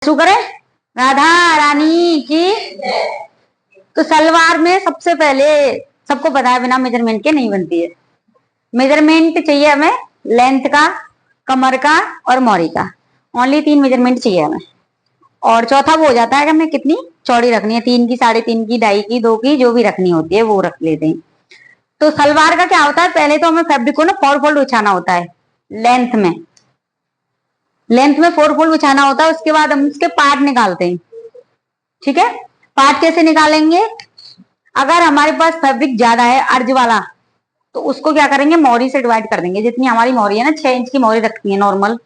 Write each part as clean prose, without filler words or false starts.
शुरू करें। राधा रानी की। तो सलवार में सबसे पहले सबको पता है बिना मेजरमेंट के नहीं बनती है। मेजरमेंट चाहिए हमें लेंथ का, कमर का और मोरी का। ओनली 3 मेजरमेंट चाहिए हमें। और चौथा वो हो जाता है कि हमें कितनी चौड़ी रखनी है, 3 की, 3.5 की, 2.5 की, 2 की, जो भी रखनी होती है वो रख लेते हैं। तो सलवार का क्या होता है, पहले तो हमें फैब्रिक को ना 4 फोल्ड बिछाना होता है। लेंथ में 4 फोल्ड बिछाना होता है। उसके बाद हम उसके पार्ट निकालते हैं। ठीक है, पार्ट कैसे निकालेंगे? अगर हमारे पास फैब्रिक ज्यादा है अर्ज वाला, तो उसको क्या करेंगे, मोरी से डिवाइड कर देंगे। जितनी हमारी मोरी है ना, 6 इंच की मोरी रखती है नॉर्मल।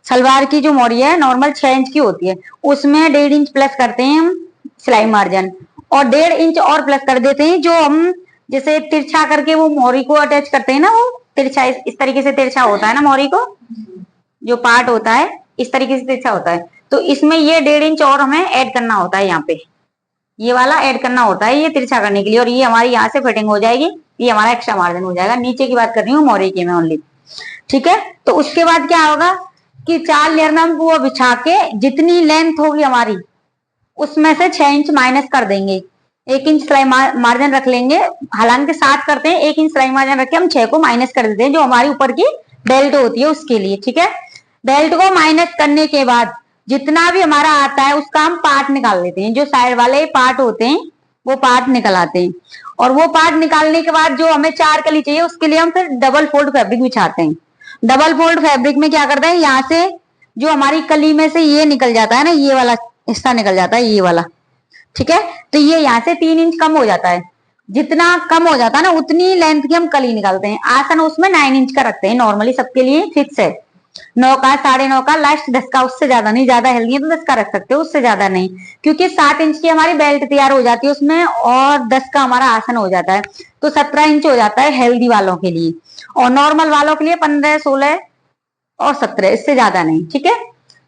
सलवार की जो मोरी है नॉर्मल 6 इंच की होती है, उसमें 1.5 इंच प्लस करते हैं हम सिलाई मार्जिन, और 1.5 इंच और प्लस कर देते हैं जो हम जैसे तिरछा करके वो मोरी को अटैच करते हैं ना, वो तिरछा इस तरीके से तिरछा होता है ना, मोरी को जो पार्ट होता है इस तरीके से तिरछा होता है। तो इसमें ये 1.5 इंच और हमें ऐड करना होता है, यहाँ पे ये वाला ऐड करना होता है ये तिरछा करने के लिए, और ये हमारी यहाँ से फिटिंग हो जाएगी। ये हमारा एक्स्ट्रा मार्जिन हो जाएगा। नीचे की बात कर रही हूँ मोरी की मैं ओनली। ठीक है, तो उसके बाद क्या होगा कि 4 लेयर में हम वो बिछा के जितनी लेंथ होगी हमारी उसमें से 6 इंच माइनस कर देंगे। 1 इंच सिलाई मार्जिन रख लेंगे, हालांकि 7 करते हैं, 1 इंच सिलाई मार्जिन रख के हम 6 को माइनस कर देते हैं जो हमारी ऊपर की बेल्ट होती है उसके लिए। ठीक है, बेल्ट को माइनस करने के बाद जितना भी हमारा आता है उसका हम पार्ट निकाल लेते हैं। जो साइड वाले पार्ट होते हैं वो पार्ट निकल आते हैं, और वो पार्ट निकालने के बाद जो हमें 4 कली चाहिए उसके लिए हम फिर डबल फोल्ड फैब्रिक बिछाते हैं। डबल फोल्ड फैब्रिक में क्या करते हैं, यहाँ से जो हमारी कली में से ये निकल जाता है ना, ये वाला हिस्सा निकल जाता है, ये वाला। ठीक है, तो ये यहाँ से 3 इंच कम हो जाता है। जितना कम हो जाता है ना उतनी लेंथ की हम कली निकालते हैं। आसन उसमें 9 इंच का रखते हैं, नॉर्मली सबके लिए फिक्स है। 9 का, 9.5 का, लास्ट 10 का, उससे ज्यादा नहीं। ज्यादा हेल्दी है तो 10 का रख सकते हो, उससे ज्यादा नहीं, क्योंकि 7 इंच की हमारी बेल्ट तैयार हो जाती है उसमें, और 10 का हमारा आसन हो जाता है, तो 17 इंच हो जाता है हेल्दी वालों के लिए। और नॉर्मल वालों के लिए 15, 16 और 17, इससे ज्यादा नहीं। ठीक है,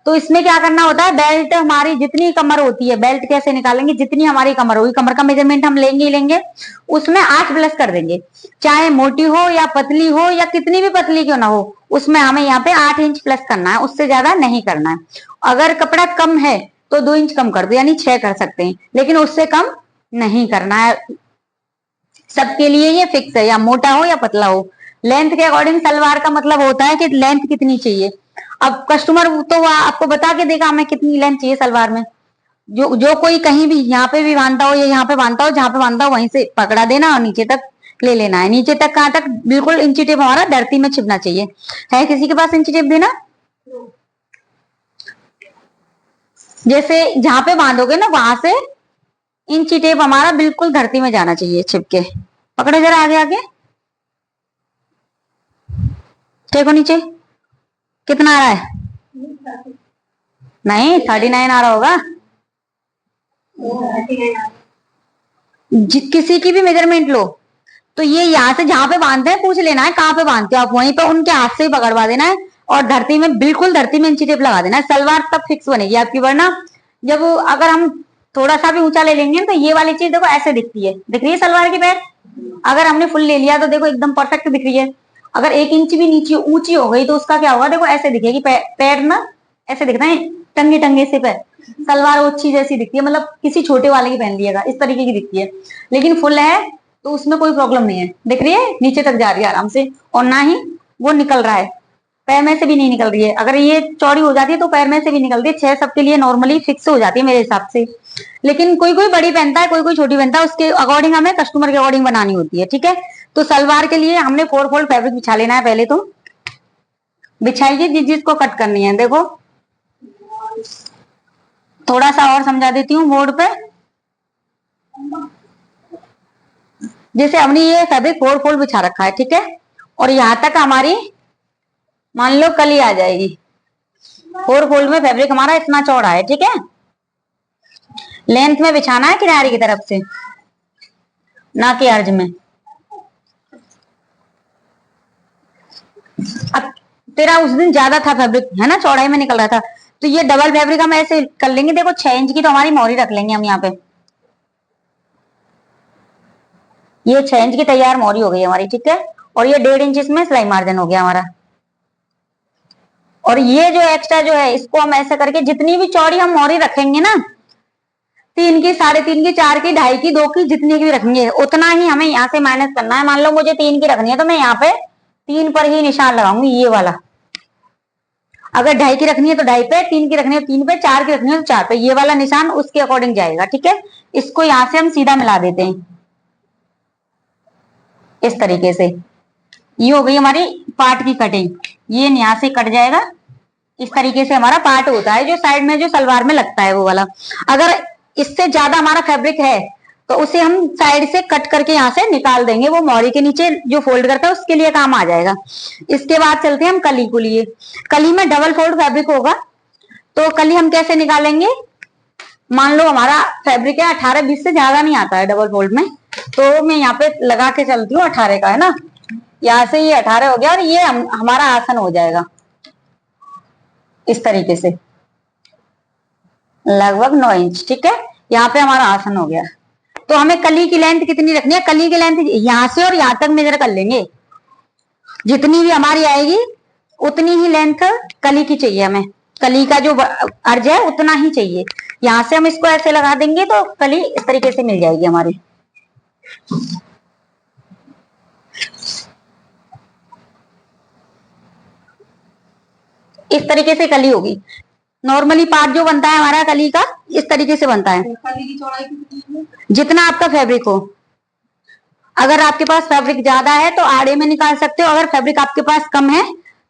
तो इसमें क्या करना होता है, बेल्ट हमारी जितनी कमर होती है, बेल्ट कैसे निकालेंगे, जितनी हमारी कमर होगी, कमर का मेजरमेंट हम लेंगे ही लेंगे, उसमें 8 प्लस कर देंगे। चाहे मोटी हो या पतली हो या कितनी भी पतली क्यों ना हो, उसमें हमें यहाँ पे 8 इंच प्लस करना है, उससे ज्यादा नहीं करना है। अगर कपड़ा कम है तो 2 इंच कम कर दो, यानी 6 कर सकते हैं, लेकिन उससे कम नहीं करना है। सबके लिए ये फिक्स है, या मोटा हो या पतला हो। लेंथ के अकॉर्डिंग सलवार का मतलब होता है कि लेंथ कितनी चाहिए। अब कस्टमर तो आपको बता के देगा हमें कितनी लेंथ चाहिए सलवार में। जो कोई कहीं भी यहाँ पे भी बांधता हो या यहाँ पे बांधता हो, जहां पे बांधता हो वहीं से पकड़ा देना और नीचे तक ले लेना है। नीचे तक कहाँ तक, बिल्कुल इंची टेप हमारा धरती में छिपना चाहिए। है किसी के पास इंची टेप देना? जैसे जहां पे बांधोगे ना वहां से इंची टेप हमारा बिल्कुल धरती में जाना चाहिए छिपके। पकड़ो जरा आगे आगे, देखो नीचे कितना आ रहा है। नहीं 39 आ रहा होगा। किसी की भी मेजरमेंट लो, तो ये यहाँ से जहां पे बांधते हैं पूछ लेना है कहाँ पे बांधते हो आप, वहीं पे उनके हाथ से ही पकड़वा देना है, और धरती में बिल्कुल धरती में इंची टेप लगा देना है। सलवार तब फिक्स बनेगी आपकी, वरना जब अगर हम थोड़ा सा भी ऊंचा ले लेंगे तो ये वाली चीज देखो ऐसे दिखती है, दिख रही है सलवार की पैर। अगर हमने फुल ले लिया तो देखो एकदम परफेक्ट दिख रही है। अगर 1 इंच भी नीचे ऊंची हो गई तो उसका क्या होगा, देखो ऐसे दिखेगी पैर ना, ऐसे दिखता है टंगे टंगे से पैर। सलवार ओछी जैसी दिखती है, मतलब किसी छोटे वाले की पहन लिएगा इस तरीके की दिखती है। लेकिन फुल है तो उसमें कोई प्रॉब्लम नहीं है, दिख रही है नीचे तक जा रही है आराम से, और ना ही वो निकल रहा है, पैर में से भी नहीं निकल रही है। अगर ये चौड़ी हो जाती है तो पैर में से भी निकलती है। 6 सबके लिए नॉर्मली फिक्स हो जाती है मेरे हिसाब से, लेकिन कोई कोई बड़ी पहनता है, कोई कोई छोटी पहनता है, उसके अकॉर्डिंग हमें कस्टमर के अकॉर्डिंग बनानी होती है। ठीक है, तो सलवार के लिए हमने 4 फोल्ड फैब्रिक बिछा लेना है। पहले तो बिछाइए जिस जिसको कट करनी है। देखो थोड़ा सा और समझा देती हूँ बोर्ड पे। जैसे हमने ये फैब्रिक 4 फोल्ड बिछा रखा है, ठीक है, और यहां तक हमारी मान लो कली आ जाएगी। 4 फोल्ड में फैब्रिक हमारा इतना चौड़ा है। ठीक है, लेंथ में बिछाना है किनारे की तरफ से, ना कि अर्ज में। अब तेरा उस दिन ज्यादा था फैब्रिक, है ना, चौड़ाई में निकल रहा था, तो ये डबल फैब्रिक हम ऐसे कर लेंगे। देखो 6 इंच की तो हमारी मोरी रख लेंगे हम यहाँ पे। ये 6 इंच की तैयार मोरी हो गई हमारी। ठीक है, और ये 1.5 इंच इसमें सिलाई मार्जिन हो गया हमारा। और ये जो एक्स्ट्रा जो है इसको हम ऐसा करके जितनी भी चौड़ी हम मोरी रखेंगे ना, 3 की, 3.5 की, 4 की, 2.5 की, 2 की, जितनी की भी रखेंगे उतना ही हमें यहाँ से माइनस करना है। मान लो मुझे 3 की रखनी है तो मैं यहाँ पे 3 पर ही निशान लगाऊंगी, ये वाला। अगर 2.5 की रखनी है तो 2.5 पे, 3 की रखनी है 3 पे, 4 की रखनी है तो 4 पे, ये वाला निशान उसके अकॉर्डिंग जाएगा। ठीक है, इसको यहाँ से हम सीधा मिला देते हैं इस तरीके से। ये हो गई हमारी पार्ट की कटिंग, ये यहाँ से कट जाएगा। इस तरीके से हमारा पार्ट होता है जो साइड में जो सलवार में लगता है वो वाला। अगर इससे ज्यादा हमारा फैब्रिक है तो उसे हम साइड से कट करके यहाँ से निकाल देंगे, वो मोरी के नीचे जो फोल्ड करता है उसके लिए काम आ जाएगा। इसके बाद चलते हैं हम कली को लिए। कली में डबल फोल्ड फैब्रिक होगा, तो कली हम कैसे निकालेंगे? मान लो हमारा फैब्रिक है 18-20 से ज्यादा नहीं आता है डबल फोल्ड में, तो मैं यहाँ पे लगा के चलती हूँ 18 का, है ना। यहाँ से ये 18 हो गया और ये हमारा आसन हो जाएगा इस तरीके से, लगभग 9 इंच। ठीक है, यहाँ पे हमारा आसन हो गया। तो हमें कली की लेंथ कितनी रखनी है? कली की लेंथ यहाँ से और यहाँ तक मेजर कर लेंगे, जितनी भी हमारी आएगी उतनी ही लेंथ कली की चाहिए हमें। कली का जो अर्ज है उतना ही चाहिए। यहाँ से हम इसको ऐसे लगा देंगे तो कली इस तरीके से मिल जाएगी हमारी। इस तरीके से कली होगी। नॉर्मली पार्ट जो बनता है हमारा कली का इस तरीके से बनता है। कली की चौड़ाई कितनी है? जितना आपका फैब्रिक हो। अगर आपके पास फैब्रिक ज्यादा है तो आड़े में निकाल सकते हो, अगर फैब्रिक आपके पास कम है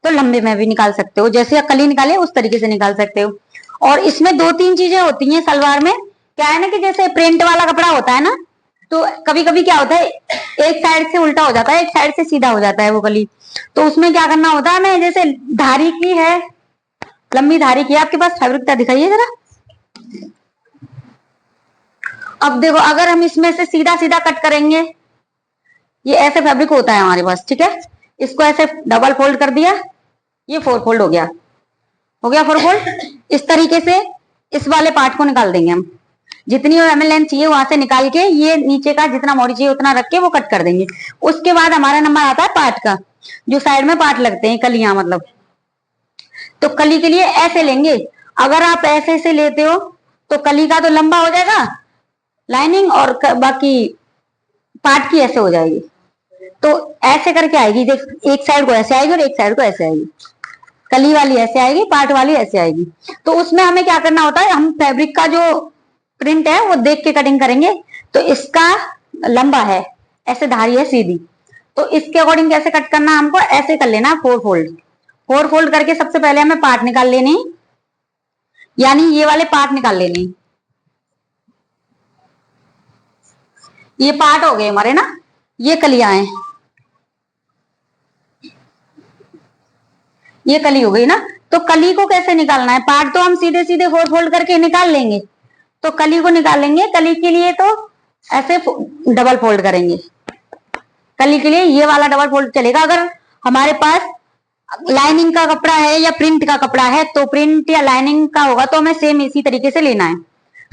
तो लंबे में भी निकाल सकते हो, जैसे कली निकाले उस तरीके से निकाल सकते हो। और इसमें 2-3 चीजें होती हैं सलवार में। क्या है ना कि जैसे प्रिंट वाला कपड़ा होता है ना, तो कभी कभी क्या होता है एक साइड से उल्टा हो जाता है, एक साइड से सीधा हो जाता है वो कली। तो उसमें क्या करना होता है, हमें जैसे धारी की है, लंबी धारी की है आपके पास फैब्रिक, दिखाइए जरा। अब देखो अगर हम इसमें से सीधा सीधा कट करेंगे, ये ऐसे फैब्रिक होता है हमारे पास। ठीक है, इसको ऐसे डबल फोल्ड कर दिया, ये 4 फोल्ड हो गया, 4 फोल्ड। इस तरीके से इस वाले पार्ट को निकाल देंगे हम, जितनी हमें लेंथ चाहिए वहां से निकाल के ये नीचे का जितना मोड़ी चाहिए उतना रख के वो कट कर देंगे। उसके बाद हमारा नंबर आता है पार्ट का, जो साइड में पार्ट लगते हैं कलियां मतलब। तो कली के लिए ऐसे लेंगे। अगर आप ऐसे से लेते हो तो कली का तो लंबा हो जाएगा लाइनिंग, और बाकी पार्ट की ऐसे हो जाएगी। तो ऐसे करके आएगी, देख एक साइड को ऐसे आएगी और एक साइड को ऐसे आएगी। कली वाली ऐसे आएगी, पार्ट वाली ऐसे आएगी। तो उसमें हमें क्या करना होता है, हम फैब्रिक का जो प्रिंट है वो देख के कटिंग करेंगे। तो इसका लंबा है, ऐसे धारी है सीधी, तो इसके अकॉर्डिंग कैसे कट करना हमको, ऐसे कर लेना 4 फोल्ड। 4 फोल्ड करके सबसे पहले हमें पार्ट निकाल लेने, यानी ये वाले पार्ट निकाल लेने। ये पार्ट हो गए हमारे ना, ये कलियां हैं, ये कली हो गई ना। तो कली को कैसे निकालना है? पार्ट तो हम सीधे सीधे 4 फोल्ड करके निकाल लेंगे, तो कली को निकालेंगे। कली के लिए तो ऐसे डबल फोल्ड करेंगे। कली के लिए ये वाला डबल फोल्ड चलेगा। अगर हमारे पास लाइनिंग का कपड़ा है या प्रिंट का कपड़ा है, तो प्रिंट या लाइनिंग का होगा तो हमें सेम इसी तरीके से लेना है।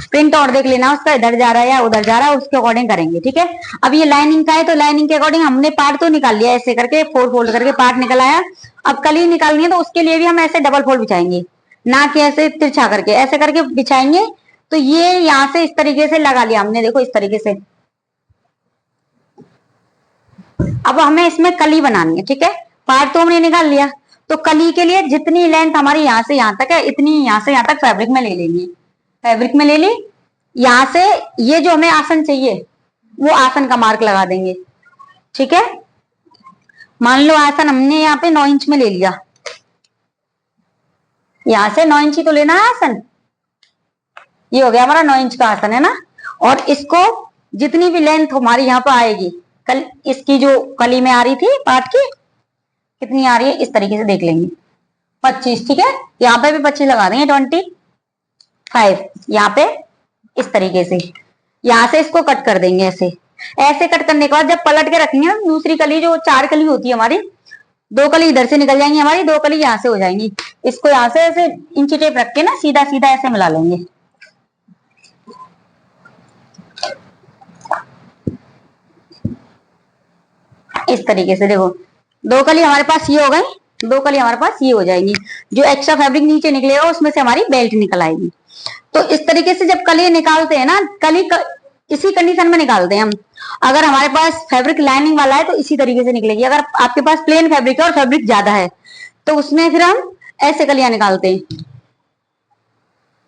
प्रिंट और देख लेना उसका इधर जा रहा है या उधर जा रहा है, उसके अकॉर्डिंग करेंगे। ठीक है, अब ये लाइनिंग का है तो लाइनिंग के अकॉर्डिंग हमने पार्ट तो निकाल लिया, ऐसे करके 4 फोल्ड करके पार्ट निकल आया। अब कली निकालनी है तो उसके लिए भी हम ऐसे डबल फोल्ड बिछाएंगे, ना कि ऐसे तिरछा करके, ऐसे करके बिछाएंगे। तो ये यहाँ से इस तरीके से लगा लिया हमने, देखो इस तरीके से। अब हमें इसमें कली बनानी है। ठीक है, पार्ट तो हमने निकाल लिया, तो कली के लिए जितनी लेंथ हमारी यहाँ से यहाँ तक है, इतनी यहाँ से यहाँ तक फैब्रिक में ले लेंगे। फैब्रिक में ले ली, यहाँ से ये जो हमें आसन चाहिए वो आसन का मार्क लगा देंगे। ठीक है, मान लो आसन हमने यहाँ पे 9 इंच में ले लिया, यहाँ से 9 इंच ही तो लेना है आसन। ये हो गया हमारा 9 इंच का आसन, है ना। और इसको जितनी भी लेंथ हमारी यहाँ पे आएगी, कल इसकी जो कली में आ रही थी पार्ट की कितनी आ रही है इस तरीके से देख लेंगे, 25। ठीक है, यहाँ पे भी 25 लगा देंगे, 25 यहाँ पे इस तरीके से। यहाँ से इसको कट कर देंगे ऐसे। ऐसे कट करने के बाद जब पलट के रखेंगे ना, दूसरी कली जो 4 कली होती है हमारी, 2 कली इधर से निकल जाएंगी हमारी, 2 कली यहाँ से हो जाएंगी। इसको यहाँ से ऐसे इंची टेप रख के ना सीधा सीधा ऐसे मिला लेंगे। इस तरीके से देखो 2 कली हमारे पास ये हो गई, 2 कली हमारे पास ये हो जाएगी। जो एक्स्ट्रा फैब्रिक नीचे निकलेगा उसमें से हमारी बेल्ट निकल आएगी। तो इस तरीके से जब कली निकालते हैं ना, इसी कंडीशन में निकालते हैं हम। अगर हमारे पास फैब्रिक लाइनिंग वाला है तो इसी तरीके से निकलेगी। अगर आपके पास प्लेन फैब्रिक है और फैब्रिक ज्यादा है तो उसमें फिर हम ऐसे कलियां निकालते हैं।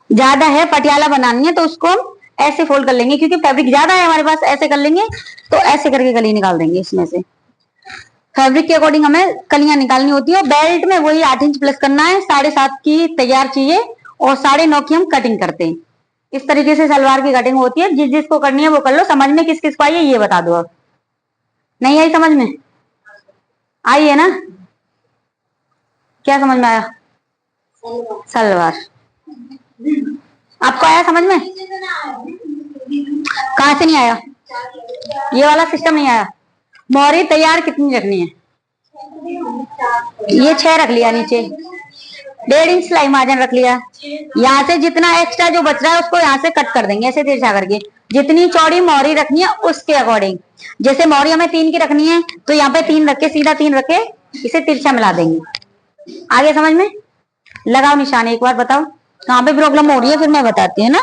ज्यादा है, पटियाला बनानी है तो उसको हम ऐसे फोल्ड कर लेंगे, क्योंकि फैब्रिक ज्यादा है हमारे पास, ऐसे कर लेंगे तो ऐसे करके कली निकाल देंगे। इसमें से फैब्रिक के अकॉर्डिंग हमें कलियां निकालनी होती है। बेल्ट में वही 8 इंच प्लस करना है, 7.5 की तैयार चाहिए और 9.5 की हम कटिंग करते हैं। इस तरीके से सलवार की कटिंग होती है। जिस जिसको करनी है वो कर लो। समझ में किस किस को आई है ये बता दो। अब नहीं आई समझ में? आई है ना? क्या समझ में आया? सलवार आपको आया समझ में? कहां से नहीं आया? ये वाला सिस्टम नहीं आया। मोहरी तैयार कितनी रखनी है? ये 6 रख लिया नीचे, 1.5 इंच सिलाई मार्जिन रख लिया। यहाँ से जितना एक्स्ट्रा जो बच रहा है उसको यहाँ से कट कर देंगे ऐसे तिरछा करके। जितनी चौड़ी मोहरी रखनी है उसके अकॉर्डिंग। जैसे मोहरी हमें 3 की रखनी है तो यहाँ पे 3 रख के, सीधा 3 रख के इसे तिरछा मिला देंगे। आगे समझ में? लगाओ निशान एक बार, बताओ कहाँ पे प्रॉब्लम हो रही है, फिर मैं बताती हूँ ना।